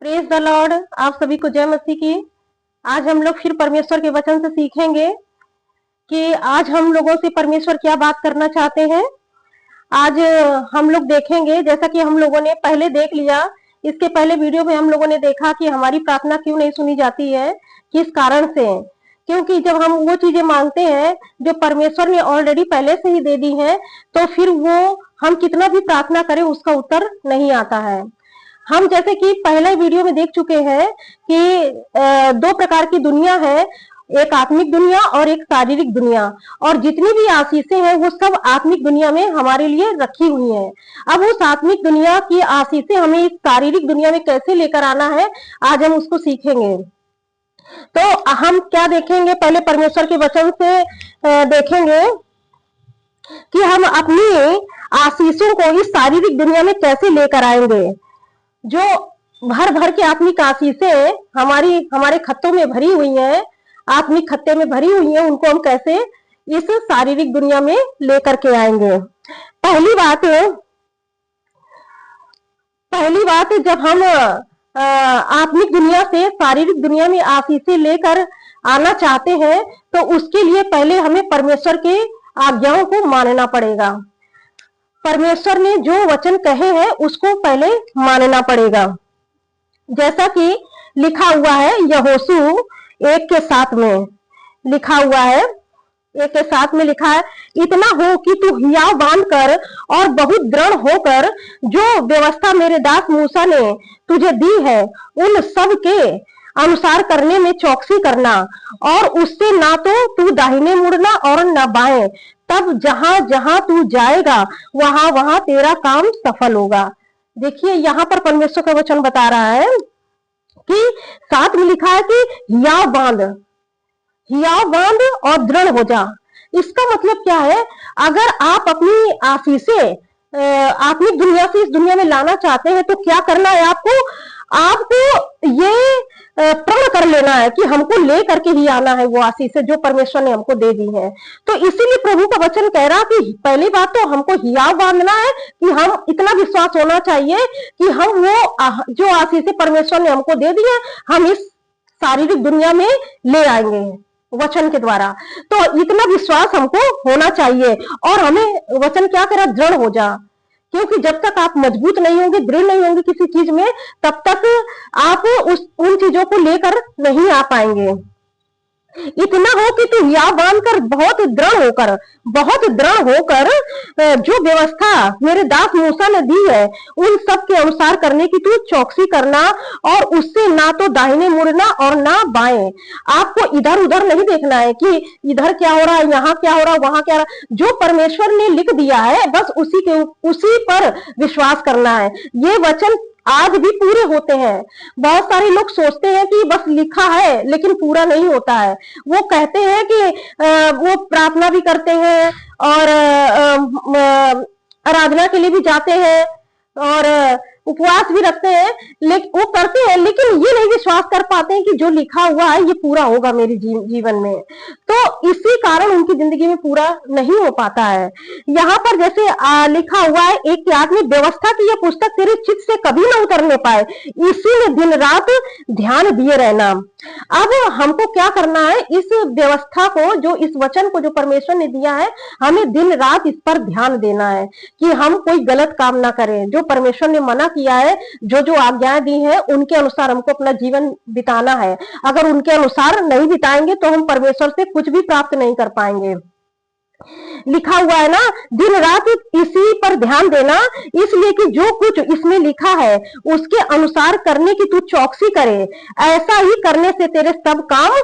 Praise the Lord. आप सभी को जय मसीह की। आज हम लोग फिर परमेश्वर के वचन से सीखेंगे कि आज हम लोगों से परमेश्वर क्या बात करना चाहते हैं। आज हम लोग देखेंगे, जैसा कि हम लोगों ने पहले देख लिया, इसके पहले वीडियो में हम लोगों ने देखा कि हमारी प्रार्थना क्यों नहीं सुनी जाती है, किस कारण से। क्योंकि जब हम वो चीजें मांगते हैं जो परमेश्वर ने ऑलरेडी पहले से ही दे दी है, तो फिर वो हम कितना भी प्रार्थना करें उसका उत्तर नहीं आता है। हम जैसे कि पहले वीडियो में देख चुके हैं कि दो प्रकार की दुनिया है, एक आत्मिक दुनिया और एक शारीरिक दुनिया। और जितनी भी आशीषें हैं वो सब आत्मिक दुनिया में हमारे लिए रखी हुई हैं। अब उस आत्मिक दुनिया की आशीषें हमें इस शारीरिक दुनिया में कैसे लेकर आना है, आज हम उसको सीखेंगे। तो हम क्या देखेंगे, पहले परमेश्वर के वचन से देखेंगे कि हम अपनी आशीषों को इस शारीरिक दुनिया में कैसे लेकर आएंगे। जो भर भर के आत्मिक आशीषें हमारे खत्तों में भरी हुई हैं, आत्मिक खत्ते में भरी हुई हैं, उनको हम कैसे इस शारीरिक दुनिया में लेकर के आएंगे। पहली बात जब हम आत्मिक दुनिया से शारीरिक दुनिया में आशीषें लेकर आना चाहते हैं, तो उसके लिए पहले हमें परमेश्वर के आज्ञाओं को मानना पड़ेगा। परमेश्वर ने जो वचन कहे हैं उसको पहले मानना पड़ेगा। जैसा कि लिखा हुआ है यहोशू 1:7 में लिखा हुआ है, 1:7 में लिखा है, इतना हो कि तू हियाव बांध कर और बहुत दृढ़ होकर जो व्यवस्था मेरे दास मूसा ने तुझे दी है उन सब के अनुसार करने में चौकसी करना, और उससे ना तो तू दाहिने मुड़ना और न बाएं, तब जहां जहां तू जाएगा वहां वहां तेरा काम सफल होगा। देखिए यहाँ पर परमेश्वर का वचन बता रहा है कि 7 में लिखा है कि हियाव बांध और दृढ़ हो जा। इसका मतलब क्या है, अगर आप अपनी आशीषें आत्मिक दुनिया से इस दुनिया में लाना चाहते हैं तो क्या करना है, आपको ये प्रण कर लेना है कि हमको ले करके ही आना है वो आशीषें जो परमेश्वर ने हमको दे दी है। तो इसीलिए प्रभु का वचन कह रहा कि पहली बात तो हमको हियाव बांधना है, कि हम इतना विश्वास होना चाहिए कि हम वो जो आशीषें परमेश्वर ने हमको दे दी है हम इस शारीरिक दुनिया में ले आएंगे वचन के द्वारा। तो इतना विश्वास हमको होना चाहिए। और हमें वचन क्या करा, दृढ़ हो जा। क्योंकि जब तक आप मजबूत नहीं होंगे, दृढ़ नहीं होंगे किसी चीज में, तब तक आप उन चीजों को लेकर नहीं आ पाएंगे। इतना हो कि तू हियाव बांधकर बहुत दृढ़ होकर जो व्यवस्था मेरे दास मूसा ने दी है उन सब के अनुसार करने की तू चौकसी करना, और उससे ना तो दाहिने मुड़ना और ना बाएं। आपको इधर उधर नहीं देखना है कि इधर क्या हो रहा है, यहाँ क्या हो रहा है, वहां क्या हो रहा है। जो परमेश्वर ने लिख दिया है बस उसी पर विश्वास करना है। ये वचन आज भी पूरे होते हैं। बहुत सारे लोग सोचते हैं कि बस लिखा है लेकिन पूरा नहीं होता है। वो कहते हैं कि वो प्रार्थना भी करते हैं और आराधना के लिए भी जाते हैं और उपवास भी रखते हैं, लेकिन वो करते हैं, लेकिन ये नहीं विश्वास कर पाते हैं कि जो लिखा हुआ है ये पूरा होगा मेरे जीवन में। तो इसी कारण उनकी जिंदगी में पूरा नहीं हो पाता है। यहाँ पर जैसे लिखा हुआ है, एक आदमी व्यवस्था की यह पुस्तक तेरे चित्त से कभी ना उतरने पाए, इसी में दिन रात ध्यान दिए रहना। अब हमको क्या करना है, इस व्यवस्था को, जो इस वचन को जो परमेश्वर ने दिया है, हमें दिन रात इस पर ध्यान देना है कि हम कोई गलत काम ना करें। जो परमेश्वर ने मना किया है, जो आज्ञाएं दी है, उनके अनुसार हमको अपना जीवन बिताना है। अगर उनके अनुसार नहीं बिताएंगे तो हम परमेश्वर से कुछ भी प्राप्त नहीं कर पाएंगे। लिखा हुआ है ना, दिन रात इसी पर ध्यान देना, इसलिए कि जो कुछ इसमें लिखा है उसके अनुसार करने की तू चौकसी करे। ऐसा ही करने से तेरे सब काम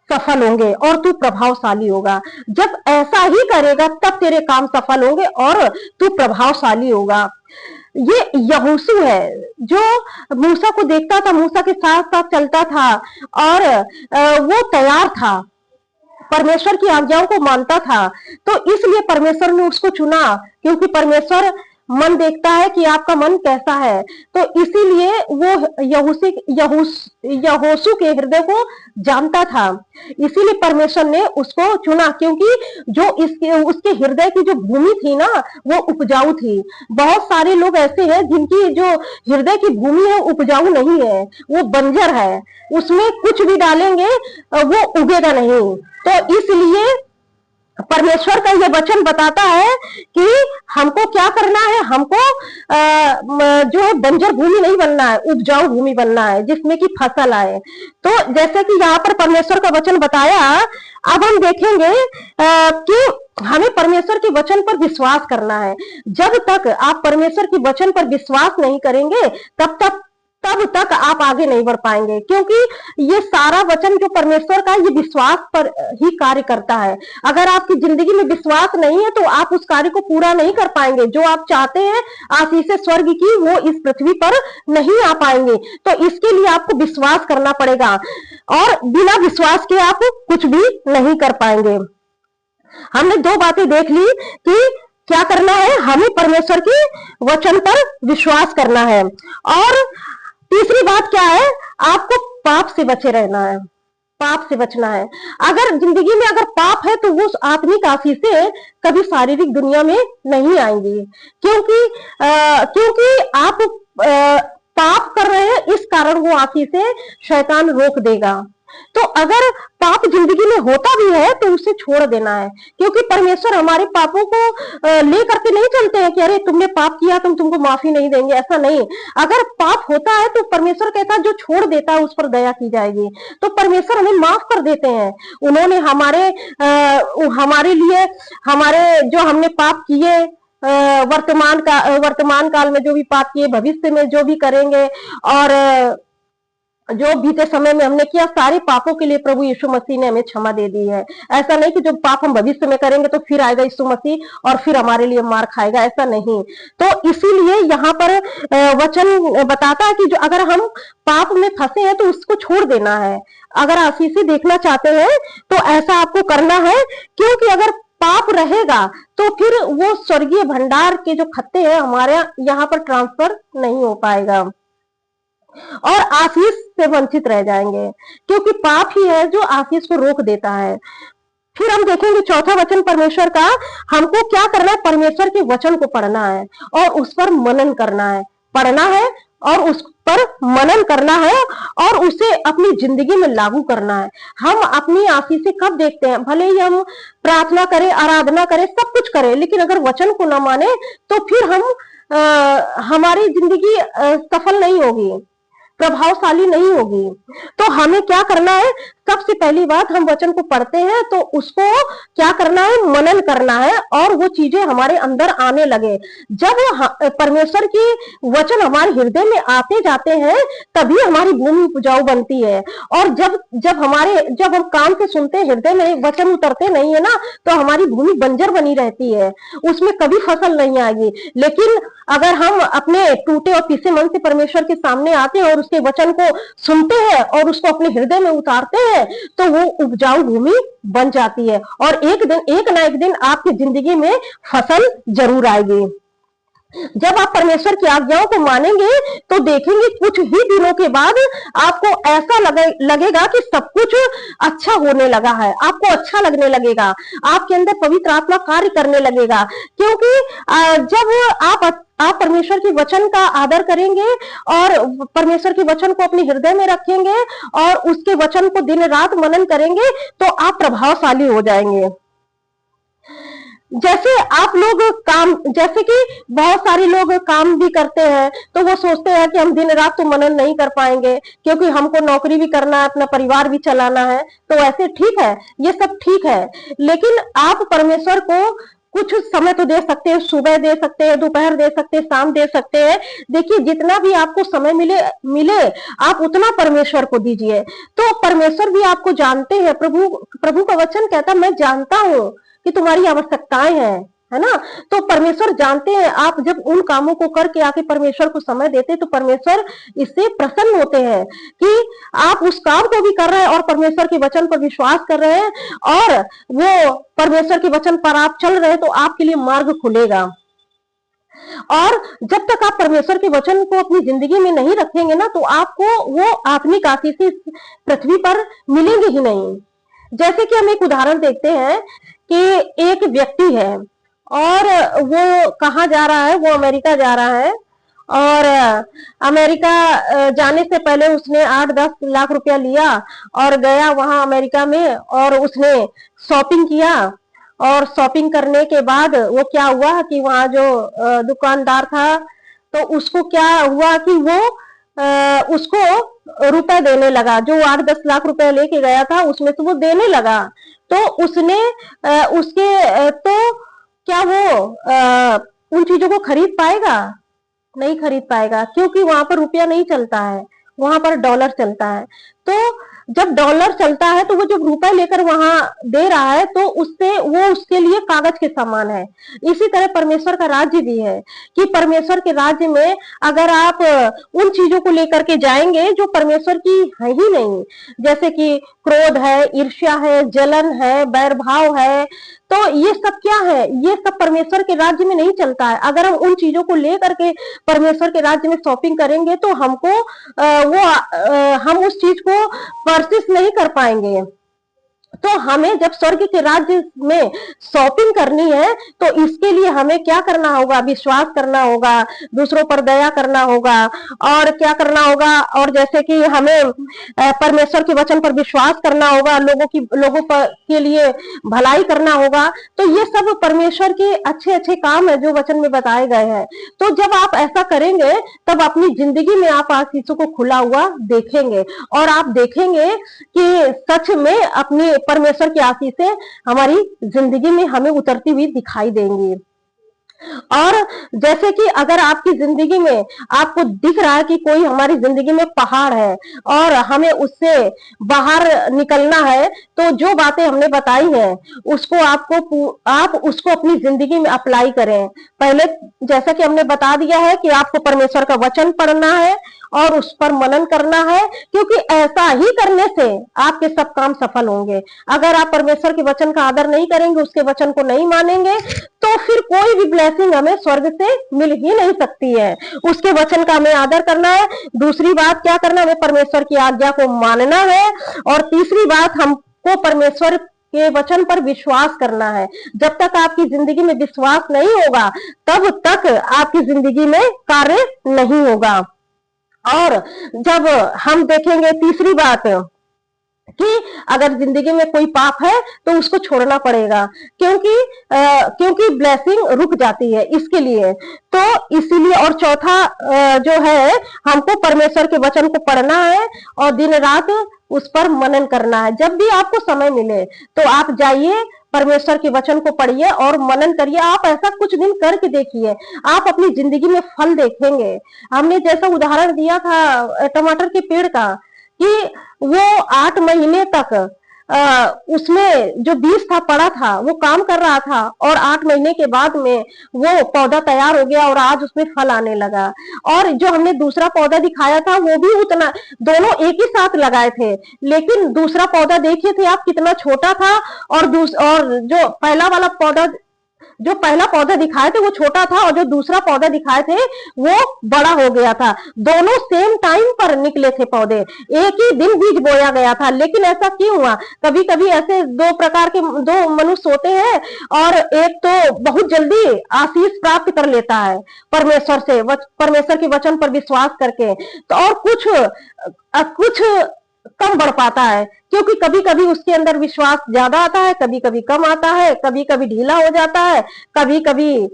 सफल होंगे और तू प्रभावशाली होगा। जब ऐसा ही करेगा तब तेरे काम सफल होंगे और तू प्रभावशाली होगा। ये यहोशू है जो मूसा को देखता था, मूसा के साथ साथ चलता था और वो तैयार था, परमेश्वर की आज्ञाओं को मानता था। तो इसलिए परमेश्वर ने उसको चुना, क्योंकि परमेश्वर मन देखता है कि आपका मन कैसा है। तो इसीलिए वो यहोशू के हृदय को जानता था, इसीलिए परमेश्वर ने उसको चुना, क्योंकि जो इसके उसके हृदय की जो भूमि थी ना वो उपजाऊ थी। बहुत सारे लोग ऐसे हैं जिनकी जो हृदय की भूमि है उपजाऊ नहीं है, वो बंजर है, उसमें कुछ भी डालेंगे वो उगेगा नहीं। तो इसलिए परमेश्वर का ये वचन बताता है कि हमको क्या करना है, हमको जो है बंजर भूमि नहीं बनना है, उपजाऊ भूमि बनना है जिसमें कि फसल आए। तो जैसे कि यहाँ पर परमेश्वर का वचन बताया, अब हम देखेंगे कि हमें परमेश्वर के वचन पर विश्वास करना है। जब तक आप परमेश्वर के वचन पर विश्वास नहीं करेंगे तब तक आप आगे नहीं बढ़ पाएंगे, क्योंकि ये सारा वचन जो परमेश्वर का ये विश्वास पर ही कार्य करता है। अगर आपकी जिंदगी में विश्वास नहीं है तो आप उस कार्य को पूरा नहीं कर पाएंगे। जो आप चाहते हैं आशीष स्वर्ग की, वो इस पृथ्वी पर नहीं आ पाएंगे। तो इसके लिए आपको विश्वास करना पड़ेगा, और बिना विश्वास के आप कुछ भी नहीं कर पाएंगे। हमने दो बातें देख ली कि क्या करना है, हमें परमेश्वर के वचन पर विश्वास करना है, और तीसरी बात क्या है, आपको पाप से बचे रहना है, पाप से बचना है। अगर जिंदगी में अगर पाप है तो वो आत्मिक आशीषें कभी शारीरिक दुनिया में नहीं आएंगी, क्योंकि आप पाप कर रहे हैं, इस कारण वो आशीषें शैतान रोक देगा। तो अगर पाप जिंदगी में होता भी है तो उसे छोड़ देना है, क्योंकि परमेश्वर हमारे पापों को लेकर के नहीं चलते हैं कि अरे तुमने पाप किया तुमको माफी नहीं देंगे, ऐसा नहीं। अगर पाप होता है तो परमेश्वर कहता है जो छोड़ देता है उस पर दया की जाएगी। तो परमेश्वर हमें माफ कर देते हैं। उन्होंने हमारे लिए जो हमने पाप किए, वर्तमान काल में जो भी पाप किए, भविष्य में जो भी करेंगे, और जो बीते समय में हमने किया, सारे पापों के लिए प्रभु यीशु मसीह ने हमें क्षमा दे दी है। ऐसा नहीं कि जो पाप हम भविष्य में करेंगे तो फिर आएगा यीशु मसीह और फिर हमारे लिए मार खाएगा, ऐसा नहीं। तो इसीलिए यहाँ पर वचन बताता है कि जो अगर हम पाप में फंसे हैं तो उसको छोड़ देना है। अगर आशीष देखना चाहते हैं तो ऐसा आपको करना है, क्योंकि अगर पाप रहेगा तो फिर वो स्वर्गीय भंडार के जो खत्ते हैं हमारे यहाँ पर ट्रांसफर नहीं हो पाएगा, और आशीष से वंचित रह जाएंगे, क्योंकि पाप ही है जो आशीष को रोक देता है। फिर हम देखेंगे चौथा वचन परमेश्वर का, हमको क्या करना है, परमेश्वर के वचन को पढ़ना है और उस पर मनन करना है, पढ़ना है और उस पर मनन करना है और उसे अपनी जिंदगी में लागू करना है। हम अपनी आशीष से कब देखते हैं, भले ही हम प्रार्थना करें, आराधना करें, सब कुछ करें, लेकिन अगर वचन को न माने तो फिर हमारी जिंदगी सफल नहीं होगी, प्रभावशाली नहीं होगी। तो हमें क्या करना है, सबसे पहली बात, हम वचन को पढ़ते हैं तो उसको क्या करना है, मनन करना है, और वो चीजें हमारे अंदर आने लगे। जब परमेश्वर की वचन हमारे हृदय में आते जाते हैं तभी हमारी भूमि उपजाऊ बनती है। और जब हम कान से सुनते हैं, हृदय में वचन उतरते नहीं है ना, तो हमारी भूमि बंजर बनी रहती है, उसमें कभी फसल नहीं आएगी। लेकिन अगर हम अपने टूटे और पीसे मन से परमेश्वर के सामने आते हैं और उसके वचन को सुनते हैं और उसको अपने हृदय में उतारते हैं तो वो उपजाऊ भूमि बन जाती है, और एक ना एक दिन आपकी जिंदगी में फसल जरूर आएगी। जब आप परमेश्वर की आज्ञाओं को मानेंगे तो देखेंगे कुछ ही दिनों के बाद आपको ऐसा लगेगा कि सब कुछ अच्छा होने लगा है, आपको अच्छा लगने लगेगा, आपके अंदर पवित्र आत्मा कार्य करने लगेगा। क्योंकि जब आप परमेश्वर के वचन का आदर करेंगे और परमेश्वर के वचन को अपने हृदय में रखेंगे और उसके वचन को दिन रात मनन करेंगे तो आप प्रभावशाली हो जाएंगे। जैसे कि बहुत सारे लोग काम भी करते हैं तो वो सोचते हैं कि हम दिन रात तो मनन नहीं कर पाएंगे, क्योंकि हमको नौकरी भी करना है, अपना परिवार भी चलाना है। तो ऐसे ठीक है, ये सब ठीक है, लेकिन आप परमेश्वर को कुछ समय तो दे सकते हैं, सुबह दे सकते हैं, दोपहर दे सकते हैं, शाम दे सकते हैं। देखिए, जितना भी आपको समय मिले आप उतना परमेश्वर को दीजिए। तो परमेश्वर भी आपको जानते हैं। प्रभु का वचन कहता है, मैं जानता हूं कि तुम्हारी आवश्यकताएं हैं, है ना। तो परमेश्वर जानते हैं। आप जब उन कामों को करके आके परमेश्वर को समय देते तो परमेश्वर इससे प्रसन्न होते हैं कि आप उस काम को भी कर रहे हैं और परमेश्वर के वचन पर विश्वास कर रहे हैं, और वो परमेश्वर के वचन पर आप चल रहे हैं तो आपके लिए मार्ग खुलेगा। और जब तक आप परमेश्वर के वचन को अपनी जिंदगी में नहीं रखेंगे ना, तो आपको वो आत्मिक आशीष पृथ्वी पर मिलेंगे ही नहीं। जैसे कि हम एक उदाहरण देखते हैं कि एक व्यक्ति है और वो कहाँ जा रहा है, वो अमेरिका जा रहा है। और अमेरिका जाने से पहले उसने 8-10 लाख रुपया लिया और गया वहां अमेरिका में, और उसने शॉपिंग किया। और शॉपिंग करने के बाद वो क्या हुआ कि वहां जो दुकानदार था, तो उसको क्या हुआ कि वो उसको रुपए देने लगा, जो 8-10 लाख रुपए लेके गया था उसमें से वो देने लगा। तो उसने उसके तो क्या वो उन चीजों को खरीद पाएगा? नहीं खरीद पाएगा, क्योंकि वहां पर रुपया नहीं चलता है, वहां पर डॉलर चलता है। तो जब डॉलर चलता है तो वो जब रुपए लेकर वहां दे रहा है, तो उससे वो उसके लिए कागज के समान है। इसी तरह परमेश्वर का राज्य भी है कि परमेश्वर के राज्य में अगर आप उन चीजों को लेकर के जाएंगे जो परमेश्वर की है ही नहीं, जैसे कि क्रोध है, ईर्ष्या है, जलन है, बैर भाव है, तो ये सब क्या है? ये सब परमेश्वर के राज्य में नहीं चलता है। अगर हम उन चीजों को लेकर के परमेश्वर के राज्य में शॉपिंग करेंगे तो हमको हम उस चीज को परचेस नहीं कर पाएंगे। तो हमें जब स्वर्ग के राज्य में शॉपिंग करनी है, तो इसके लिए हमें क्या करना होगा? विश्वास करना होगा, दूसरों पर दया करना होगा, और क्या करना होगा? और जैसे कि हमें परमेश्वर के वचन पर विश्वास करना होगा, लोगों पर के लिए भलाई करना होगा। तो ये सब परमेश्वर के अच्छे अच्छे काम है जो वचन में बताए गए हैं। तो जब आप ऐसा करेंगे तब अपनी जिंदगी में आप आशीषों को खुला हुआ देखेंगे, और आप देखेंगे कि सच में अपनी परमेश्वर की आशीषें हमारी जिंदगी में हमें उतरती हुई दिखाई देंगी। और जैसे कि अगर आपकी जिंदगी में आपको दिख रहा है कि कोई हमारी जिंदगी में पहाड़ है और हमें उससे बाहर निकलना है, तो जो बातें हमने बताई हैं उसको आप उसको अपनी जिंदगी में अप्लाई करें। पहले जैसा कि हमने बता दिया है कि आपको परमेश्वर का वचन पढ़ना है और उस पर मनन करना है, क्योंकि ऐसा ही करने से आपके सब काम सफल होंगे। अगर आप परमेश्वर के वचन का आदर नहीं करेंगे, उसके वचन को नहीं मानेंगे, तो फिर कोई भी ब्लेसिंग हमें स्वर्ग से मिल ही नहीं सकती है। उसके वचन का हमें आदर करना है। दूसरी बात क्या करना? हमें परमेश्वर की आज्ञा को मानना है। और तीसरी बात, हमको परमेश्वर के वचन पर विश्वास करना है। जब तक आपकी जिंदगी में विश्वास नहीं होगा, तब तक आपकी जिंदगी में कार्य नहीं होगा। और जब हम देखेंगे तीसरी बात कि अगर जिंदगी में कोई पाप है तो उसको छोड़ना पड़ेगा, क्योंकि ब्लेसिंग रुक जाती है इसके लिए। तो इसीलिए, और चौथा जो है, हमको परमेश्वर के वचन को पढ़ना है और दिन रात उस पर मनन करना है। जब भी आपको समय मिले तो आप जाइए, परमेश्वर के वचन को पढ़िए और मनन करिए। आप ऐसा कुछ दिन करके देखिए, आप अपनी जिंदगी में फल देखेंगे। हमने जैसा उदाहरण दिया था टमाटर के पेड़ का, कि वो 8 महीने तक उसमें जो बीज था पड़ा था, वो काम कर रहा था, और 8 महीने के बाद में वो पौधा तैयार हो गया और आज उसमें फल आने लगा। और जो हमने दूसरा पौधा दिखाया था वो भी उतना, दोनों एक ही साथ लगाए थे, लेकिन दूसरा पौधा देखिए थे आप कितना छोटा था, और जो पहला पौधा दिखाए थे वो छोटा था, और जो दूसरा पौधा दिखाए थे वो बड़ा हो गया था। दोनों सेम टाइम पर निकले थे पौधे, एक ही दिन बीज बोया गया था। लेकिन ऐसा क्यों हुआ? कभी कभी ऐसे दो प्रकार के दो मनुष्य होते हैं, और एक तो बहुत जल्दी आशीष प्राप्त कर लेता है परमेश्वर से, परमेश्वर के वचन पर विश्वास करके, तो और कुछ कम बढ़ पाता है, क्योंकि कभी कभी उसके अंदर विश्वास ज्यादा आता है, कभी कभी कम आता है, कभी कभी ढीला हो जाता है, कभी कभी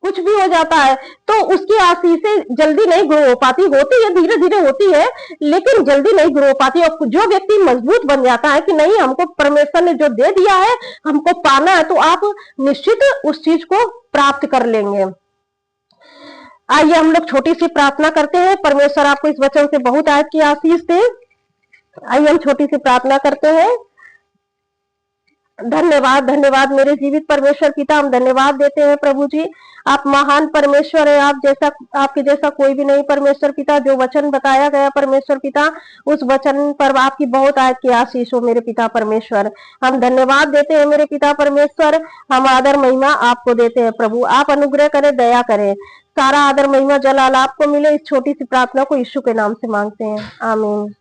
कुछ भी हो जाता है। तो उसकी आशीषें जल्दी नहीं ग्रो हो पाती, होती है, धीरे धीरे होती है, लेकिन जल्दी नहीं ग्रो हो पाती। और जो व्यक्ति मजबूत बन जाता है कि नहीं, हमको परमेश्वर ने जो दे दिया है हमको पाना है, तो आप निश्चित उस चीज को प्राप्त कर लेंगे। आइए हम लोग छोटी सी प्रार्थना करते हैं। परमेश्वर आपको इस वचन से बहुत आयत की आशीष दे। आइए हम छोटी सी प्रार्थना करते हैं। धन्यवाद, धन्यवाद मेरे जीवित परमेश्वर पिता, हम धन्यवाद देते हैं प्रभु जी। आप महान परमेश्वर है, आपके जैसा कोई भी नहीं परमेश्वर पिता। जो वचन बताया गया परमेश्वर पिता, उस वचन पर आपकी बहुत आयत की आशीष हो मेरे पिता परमेश्वर। हम धन्यवाद देते हैं मेरे पिता परमेश्वर, हम आदर महिमा आपको देते हैं प्रभु। आप अनुग्रह करें, दया करें, सारा आदर महिमा जलाल आपको मिले। इस छोटी सी प्रार्थना को यीशु के नाम से मांगते हैं, आमीन।